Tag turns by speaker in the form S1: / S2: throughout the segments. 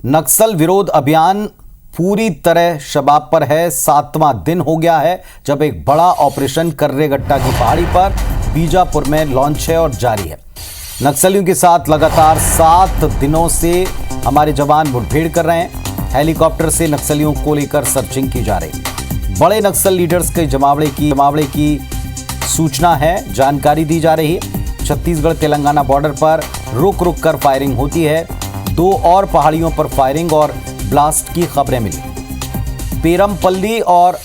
S1: नक्सल विरोध अभियान पूरी तरह शबाब पर है। 7वां दिन हो गया है जब एक बड़ा ऑपरेशन कर्रेगट्टा की पहाड़ी पर बीजापुर में लॉन्च है और जारी है। नक्सलियों के साथ लगातार 7 दिनों से हमारे जवान मुठभेड़ कर रहे हैं। हेलीकॉप्टर से नक्सलियों को लेकर सर्चिंग की जा रही। बड़े नक्सल लीडर्स के जमावड़े की सूचना है, जानकारी दी जा रही है। छत्तीसगढ़ तेलंगाना बॉर्डर पर रुक रुक कर फायरिंग होती है। 2 और पहाड़ियों पर फायरिंग और ब्लास्ट की खबरें मिली। पेरमपल्ली और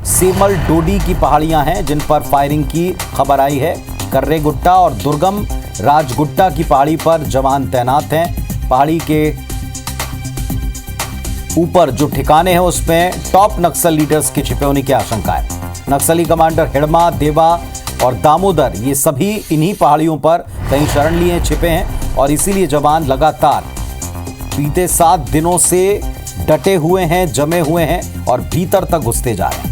S1: सेमल डोडी की पहाड़ियां हैं जिन पर फायरिंग की खबर आई है। कर्रेगुट्टा और दुर्गम राजगुट्टा की पहाड़ी पर जवान तैनात हैं। पहाड़ी के ऊपर जो ठिकाने हैं उसमें टॉप नक्सल लीडर्स के छिपे होने की आशंका है। नक्सली कमांडर हिड़मा, देवा और दामोदर ये सभी इन्हीं पहाड़ियों पर कहीं शरण लिए छिपे हैं और इसीलिए जवान लगातार बीते 7 दिनों से डटे हुए हैं, जमे हुए हैं और भीतर तक घुसते जा रहे हैं।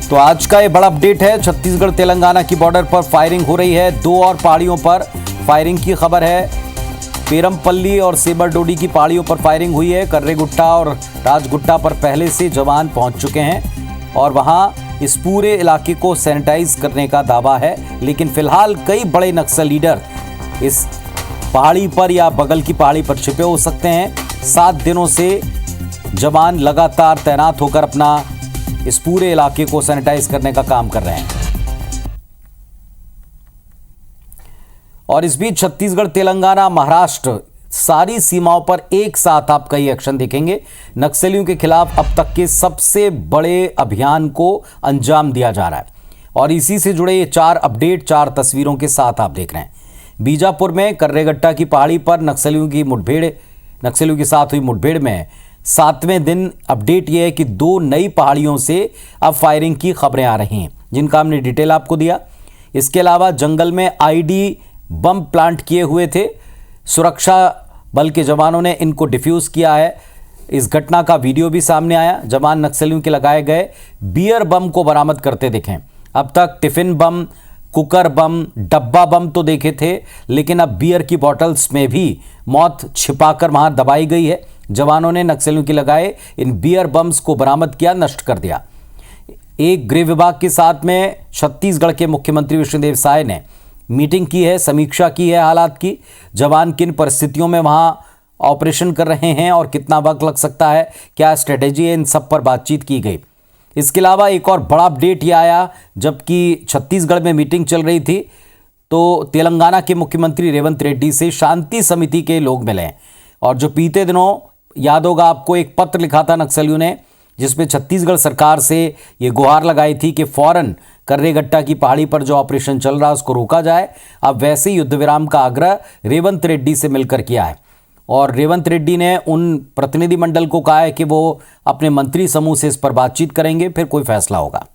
S1: तो आज का ये बड़ा अपडेट है। छत्तीसगढ़ तेलंगाना की बॉर्डर पर फायरिंग हो रही है। 2 और पहाड़ियों पर फायरिंग की खबर है। पेरमपल्ली और सेमल डोडी की पहाड़ियों पर फायरिंग हुई है। कर्रेगुट्टा और राजगुट्टा पर पहले से जवान पहुंच चुके हैं और वहां इस पूरे इलाके को सैनिटाइज करने का दावा है। लेकिन फिलहाल कई बड़े नक्सल लीडर इस पहाड़ी पर या बगल की पहाड़ी पर छिपे हो सकते हैं। 7 दिनों से जवान लगातार तैनात होकर अपना इस पूरे इलाके को सैनिटाइज करने का काम कर रहे हैं। और इस बीच छत्तीसगढ़, तेलंगाना, महाराष्ट्र सारी सीमाओं पर एक साथ आप कई एक्शन देखेंगे। नक्सलियों के खिलाफ अब तक के सबसे बड़े अभियान को अंजाम दिया जा रहा है और इसी से जुड़े ये 4 अपडेट 4 तस्वीरों के साथ आप देख रहे हैं। बीजापुर में कर्रेगट्टा की पहाड़ी पर नक्सलियों के साथ हुई मुठभेड़ में 7वें दिन अपडेट यह है कि 2 नई पहाड़ियों से अब फायरिंग की खबरें आ रही हैं जिनका हमने डिटेल आपको दिया। इसके अलावा जंगल में आईडी बम प्लांट किए हुए थे। सुरक्षा बल के जवानों ने इनको डिफ्यूज किया है। इस घटना का वीडियो भी सामने आया। जवान नक्सलियों के लगाए गए बियर बम को बरामद करते दिखे। अब तक टिफिन बम, कुकर बम, डब्बा बम तो देखे थे, लेकिन अब बियर की बॉटल्स में भी मौत छिपाकर वहां दबाई गई है। जवानों ने नक्सलियों के लगाए इन बियर बम्स को बरामद किया, नष्ट कर दिया। एक गृह विभाग के साथ में छत्तीसगढ़ के मुख्यमंत्री विष्णुदेव साय ने मीटिंग की है, समीक्षा की है हालात की। जवान किन परिस्थितियों में वहां ऑपरेशन कर रहे हैं और कितना वक्त लग सकता है, क्या स्ट्रेटेजी है, इन सब पर बातचीत की गई। इसके अलावा एक और बड़ा अपडेट ये आया, जबकि छत्तीसगढ़ में मीटिंग चल रही थी तो तेलंगाना के मुख्यमंत्री रेवंत रेड्डी से शांति समिति के लोग मिले और जो बीते दिनों याद होगा आपको एक पत्र लिखा था नक्सलियों ने जिसमें छत्तीसगढ़ सरकार से ये गुहार लगाई थी कि फौरन कर्रेगट्टा की पहाड़ी पर जो ऑपरेशन चल रहा है उसको रोका जाए। अब वैसे युद्ध विराम का आग्रह रेवंत रेड्डी से मिलकर किया है और रेवंत रेड्डी ने उन प्रतिनिधिमंडल को कहा है कि वो अपने मंत्री समूह से इस पर बातचीत करेंगे, फिर कोई फैसला होगा।